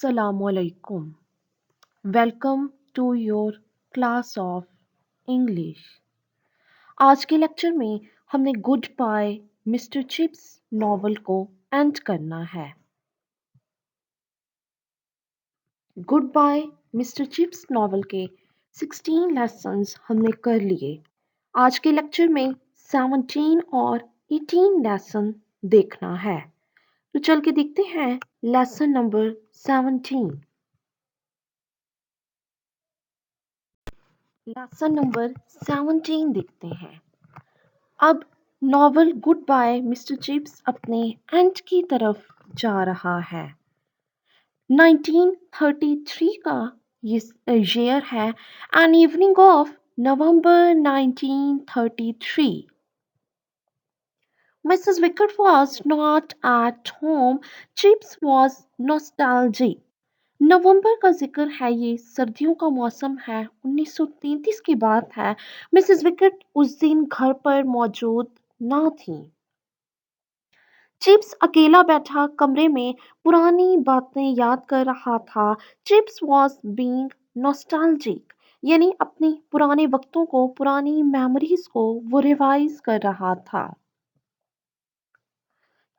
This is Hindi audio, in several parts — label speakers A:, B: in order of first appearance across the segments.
A: Assalamualaikum. Welcome to your class of English. आज के लेक्चर में हमने goodbye mister Chips novel को एंड करना है। Goodbye mister Chips novel के 16 लेसन्स हमने कर लिए। आज के लेक्चर में 17 और 18 लेसन देखना है। तो चल के देखते हैं लेसन नंबर 17। लेसन नंबर 17 देखते हैं। अब novel goodbye mister Chips अपने एंड की तरफ जा रहा है। 1933 का ये ईयर है, an evening of November 1933। Mrs. Wickett was not at home. Chips was nostalgic. नवंबर का जिक्र है, ये सर्दियों का मौसम है, 1933 की बात है। मिसेस विकेट उस दिन घर पर मौजूद ना थी। चिप्स अकेला बैठा कमरे में पुरानी बातें याद कर रहा था। चिप्स वॉज बीइंग नॉस्टैल्जिक, यानी अपनी पुराने वक्तों को, पुरानी मेमोरीज को वो रिवाइज कर रहा था।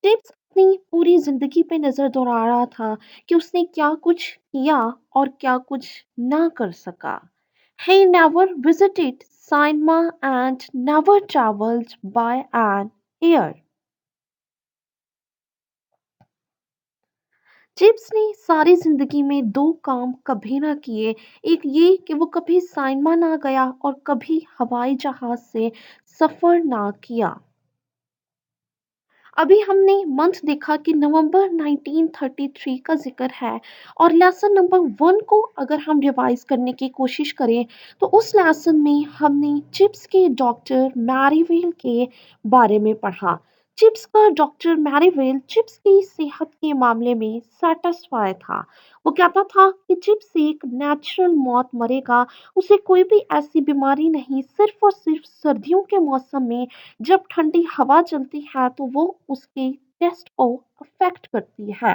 A: चिप्स अपनी पूरी जिंदगी पे नजर दौड़ा रहा था कि उसने क्या कुछ किया और क्या कुछ ना कर सका। He never visited cinema and never traveled by an air. Chips ने सारी जिंदगी में दो काम कभी ना किए। एक ये कि वो कभी साइनमा ना गया और कभी हवाई जहाज से सफर ना किया। अभी हमने मंथ देखा कि नवंबर 1933 का जिक्र है, और लेसन नंबर 1 को अगर हम रिवाइज करने की कोशिश करें तो उस लेसन में हमने चिप्स के डॉक्टर मैरीवेल के बारे में पढ़ा। चिप्स का डॉक्टर मैरीवेल चिप्स की सेहत के मामले में सेटिस्फाई था। वो कहता था कि चिप्स एक नेचुरल मौत मरेगा, उसे कोई भी ऐसी बीमारी नहीं, सिर्फ और सिर्फ सर्दियों के मौसम में जब ठंडी हवा चलती है तो वो उसके टेस्ट को अफेक्ट करती है।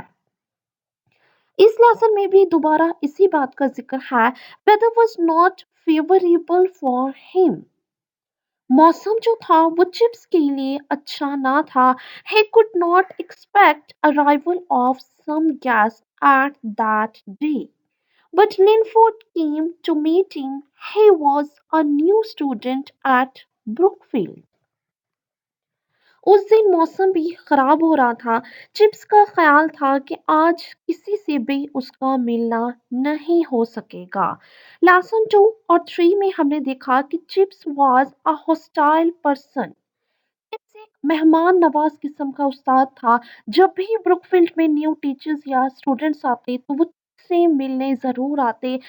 A: इस लेसन में भी दोबारा इसी बात का जिक्र है। Weather was not favourable for him. मौसम जो था वो चिप्स के लिए अच्छा ना था। He could not expect arrival of some guest at that day, but Linford came to meet him. He was a new student at Brookfield. उस दिन मौसम भी खराब हो रहा था। चिप्स का ख्याल था कि आज किसी से भी उसका मिलना नहीं हो सकेगा। लेसन 2 और 3 में हमने देखा कि chips was a hostile person. Chips एक मेहमान नवाज किस्म का उस्ताद था। जब भी ब्रुकफील्ड में न्यू टीचर्स या स्टूडेंट्स आते तो वो से मिलने जरूर आते।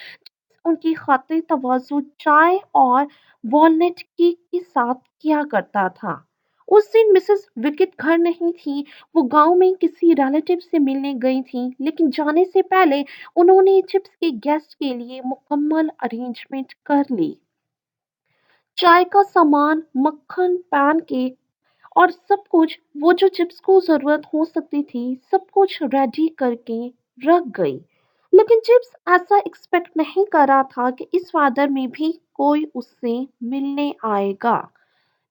A: उनकी खातिर तवाज़ुन चाय और वॉलनट केक के साथ किया करता था। उस दिन मिसेस विकेट घर नहीं थी, वो गांव में किसी रिलेटिव से मिलने गई थी, लेकिन जाने से पहले उन्होंने चिप्स के गेस्ट के लिए मुकम्मल अरेंजमेंट कर ली। चाय का सामान, मक्खन, पैनकेक और सब कुछ, वो जो चिप्स को ज़रूरत हो सकती थी, सब कुछ रेडी करके रख गई। लेकिन चिप्स ऐसा एक्सपेक्ट नहीं कर रहा था कि इस वेदर में भी कोई उससे मिलने आएगा।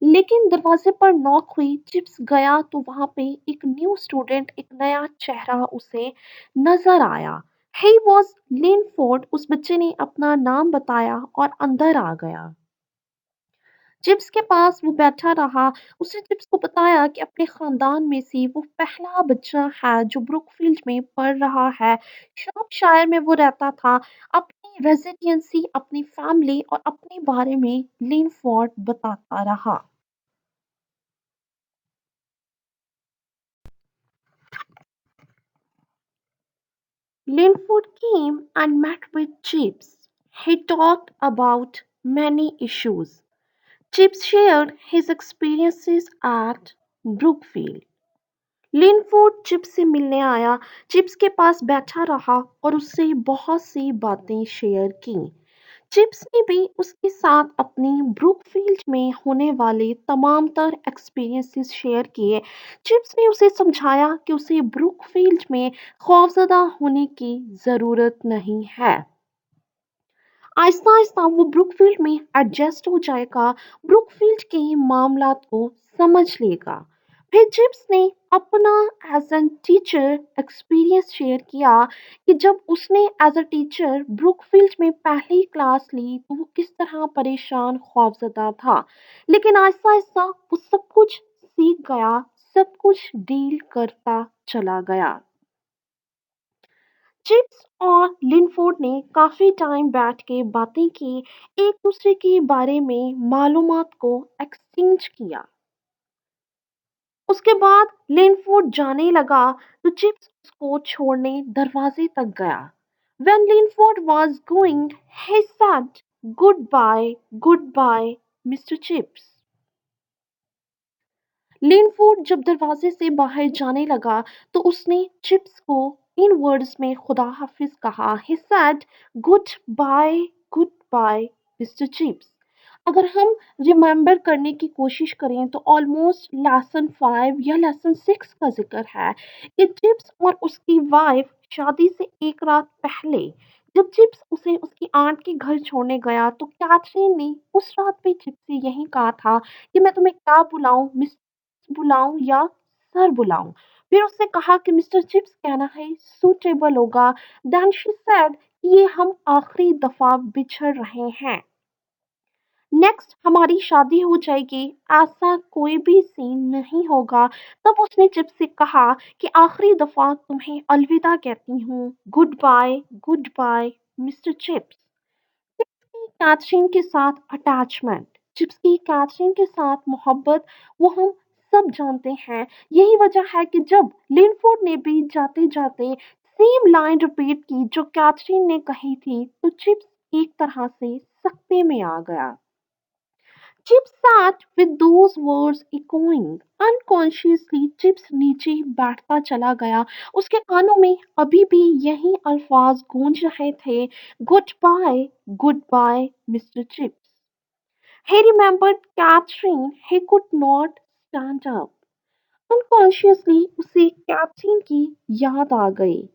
A: लेकिन दरवाजे पर नॉक हुई, चिप्स गया तो वहां पे एक न्यू स्टूडेंट, एक नया चेहरा उसे नजर आया। He was Linford. उस बच्चे ने अपना नाम बताया और अंदर आ गया। चिप्स के पास वो बैठा रहा। उसने चिप्स को बताया कि अपने खानदान में से वो पहला बच्चा है जो ब्रुकफील्ड में पढ़ रहा है। शॉपशायर में वो रहता था। अपनी रेजिडेंसी, अपनी फैमिली और अपने बारे में लिनफोर्ड बताता रहा। Linford came and met with Chips. He talked about many issues. Chips shared his experiences at Brookfield. Linford Chips से मिलने आया, चिप्स के पास बैठा रहा और उससे बहुत सी बातें शेयर की। चिप्स ने भी उसके साथ अपनी ब्रुकफील्ड में होने वाले तमाम तर एक्सपीरियंसेस शेयर किए। चिप्स ने उसे समझाया कि उसे ब्रुकफील्ड में खौफज़दा होने की ज़रूरत नहीं है। आहिस्ता-आहिस्ता वो ब्रुकफील्ड में एडजस्ट हो जाएगा, ब्रुकफील्ड के मामलात को समझ लेगा। फिर चिप्स ने अपना as an teacher experience share किया कि जब उसने एज़ अ टीचर ब्रुकफील्ड में पहली क्लास ली तो वो किस तरह परेशान, खौफज़दा था। लेकिन आहिस्ता-आहिस्ता वो सब कुछ सीख गया, सब कुछ डील करता चला गया। चिप्स और लिनफोर्ड ने काफी टाइम बैठ के बातें की, एक दूसरे के बारे में मालूमात को एक्सचेंज किया। उसके बाद लिनफोर्ड जाने लगा तो चिप्स उसको छोड़ने दरवाजे तक गया। When Linford was going, he said, "Goodbye, goodbye, Mr. Chips." लिनफोर्ड जब दरवाजे से बाहर जाने लगा तो उसने चिप्स को इन वर्ड्स में खुदा हाफिज कहा। He said, goodbye mister Chips. अगर हम रिमेंबर करने की कोशिश करें तो ऑलमोस्ट लेसन 5 या लेसन 6 का जिक्र है कि चिप्स और उसकी वाइफ शादी से एक रात पहले जब चिप्स उसे उसकी आंट के घर छोड़ने गया तो कैथरीन ने उस रात पे चिप्स से यही कहा था कि मैं तुम्हें क्या बुलाऊं, मिस बुलाऊं या सर बुलाऊं। फिर उसने कहा कि मिस्टर चिप्स कहना है सूटेबल होगा। देन शी सेड कि ये हम आखिरी दफा बिछड़ रहे हैं, नेक्स्ट हमारी शादी हो जाएगी, ऐसा कोई भी सीन नहीं होगा। तब उसने चिप्स से कहा कि आखिरी दफा तुम्हें अलविदा कहती हूँ, goodbye mister Chips. Chips की कैथरीन के साथ अटैचमेंट, चिप्स की कैथरीन के साथ मोहब्बत, वो हम सब जानते हैं। यही वजह है कि जब लिनफोर्ड ने भी जाते जाते सेम लाइन रिपीट की जो कैथरीन ने कही थी तो चिप्स एक तरह से सकते में आ गया। Chips sat with those words echoing. Unconsciously, chips नीचे बैठता चला गया। उसके कानों में अभी भी यही अल्फाज गूंज रहे थे, goodbye, mister Chips. He remembered Catherine. He could not stand up. Unconsciously उसे कैथरीन की याद आ गई।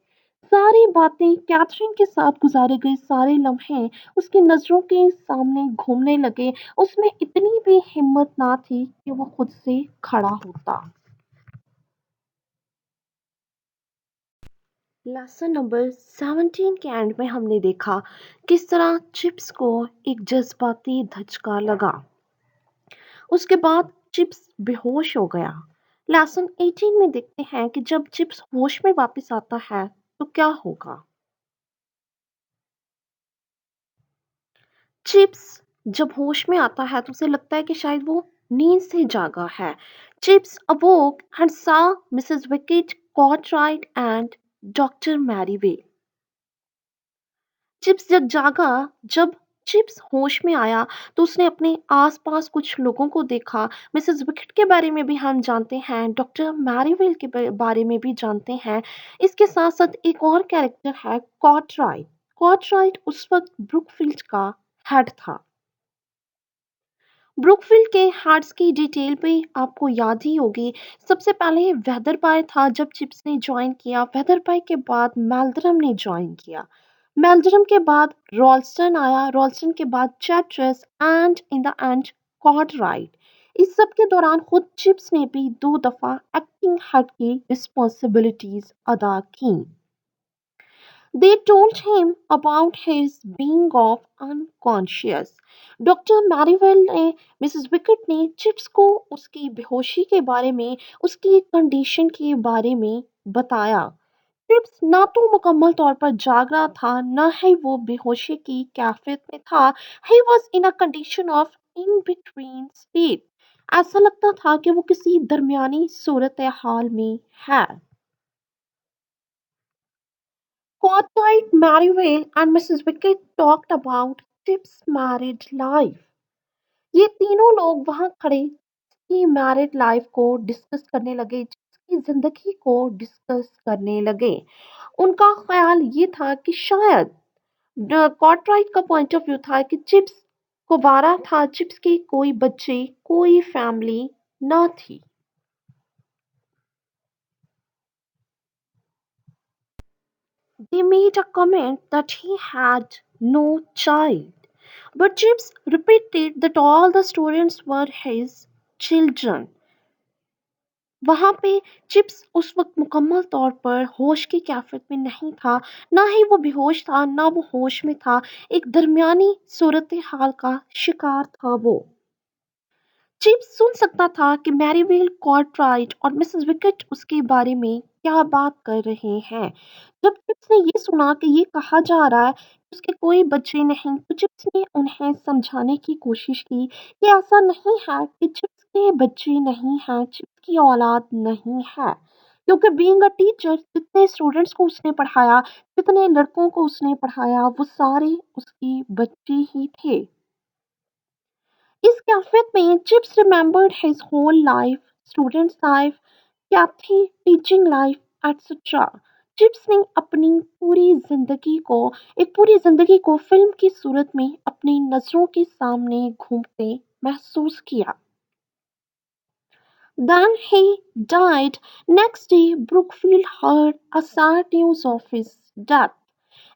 A: सारी बातें कैथरीन के साथ गुजारे गए सारे लम्हे उसकी नजरों के सामने घूमने लगे। उसमें इतनी भी हिम्मत ना थी कि वो खुद से खड़ा होता। लेसन नंबर 17 के एंड में हमने देखा किस तरह चिप्स को एक जज्बाती धचका लगा। उसके बाद चिप्स बेहोश हो गया। लेसन 18 में देखते हैं कि जब चिप्स होश में वापस आता है तो क्या होगा। चिप्स जब होश में आता है तो उसे लगता है कि शायद वो नींद से जागा है। Chips awoke and saw Mrs Wickett, Cortright and doctor Merivale. Chips जब जागा, जब चिप्स होश में आया तो उसने अपने आसपास कुछ लोगों को देखा। मिसेस विकेट के बारे में भी हम जानते हैं, डॉक्टर मैरीवेल के बारे में भी जानते हैं। इसके साथ साथ एक और कैरेक्टर है कॉर्टराइट। कॉर्टराइट उस वक्त ब्रुकफील्ड का हेड था। ब्रुकफील्ड के हार्ट्स की डिटेल पे आपको याद ही होगी। सबसे पहले वेदरबाय था जब चिप्स ने ज्वाइन किया, वेदरबाय के बाद मेल्ड्रम ने ज्वाइन किया, मेल्ड्रम के बाद रॉल्स्टन आया, रॉल्स्टन के बाद चैट्रस एंड इन द एंड कॉर्डराइट। इस सब के दौरान खुद चिप्स ने भी 2 दफा एक्टिंग हेड की रिस्पॉन्सिबिलिटीज अदा की। They told him about his being of unconscious. Doctor Merivale ने, मिसेस विकेट ने चिप्स को उसकी बेहोशी के बारे में, उसकी कंडीशन के बारे में बताया। चिप्स ना तो मुकम्मल तौर पर जाग रहा था, ना ही वो बेहोशी की कैफियत में था। He was in a condition of in between state. ऐसा लगता था कि वो किसी दरमियानी सूरत हाल में है। Cartwright, Merivale, and Mrs. Wicket talked about Chip's married life. ये तीनों लोग वहां खड़े की मैरिड लाइफ को डिस्कस करने लगे, जिसकी जिंदगी को डिस्कस करने लगे। उनका ख्याल ये था कि शायद कॉर्टराइट का पॉइंट ऑफ व्यू था कि चिप्स को वारा था, चिप्स के कोई बच्चे, कोई फैमिली ना थी। They made a comment that he had no child. But Chips repeated that all the students were his children. वहाँ पे चिप्स उस वक्त मुकम्मल तौर पर होश की कैफियत में नहीं था, ना ही वो बेहोश था, ना वो होश में था। एक दरमियानी सूरत हाल का शिकार था वो। चिप्स सुन सकता था कि मैरीवेल कॉर्टराइट और मिसेस विकेट उसके बारे में क्या बात कर रहे हैं। जब चिप्स ने ये सुना कि ये कहा जा रहा है कि उसके कोई बच्चे नहीं, तो चिप्स ने उन्हें समझाने की कोशिश की कि ऐसा नहीं है कि चिप्स के बच्चे नहीं हैं, चिप्स की औलाद नहीं है। क्योंकि बीइंग अ टीचर जितने स्टूडेंट्स को उसने पढ़ाया, जितने लड़कों को उसने पढ़ाया, वो सारे उसके बच्चे ही थे। इस कैफे में Chips remembered his whole life, student's life, Kathy teaching life, etc. Chips ने अपनी पूरी जिंदगी को फिल्म की सूरत में अपनी नजरों के सामने घूमते महसूस किया। Then he died. Next day, Brookfield heard a sad news of his death.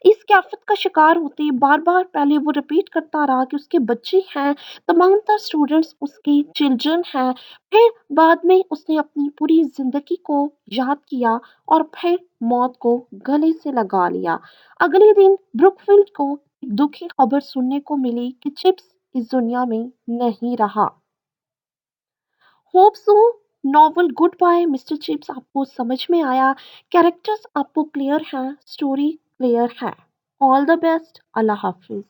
A: इस कैफियत का शिकार होते बार बार पहले वो रिपीट करता रहा कि उसके बच्चे हैं, तमामतर स्टूडेंट्स उसके चिल्ड्रन हैं। फिर बाद में उसने अपनी पूरी जिंदगी को याद किया और फिर मौत को गले से लगा लिया। अगले दिन ब्रुकफील्ड को एक दुखी खबर सुनने को मिली कि चिप्स इस दुनिया में नहीं रहा। Hope so novel goodbye mister Chips आपको समझ में आया, कैरेक्टर्स आपको क्लियर हैं, स्टोरी क्लियर है। ऑल द बेस्ट, अल्लाह हाफिज।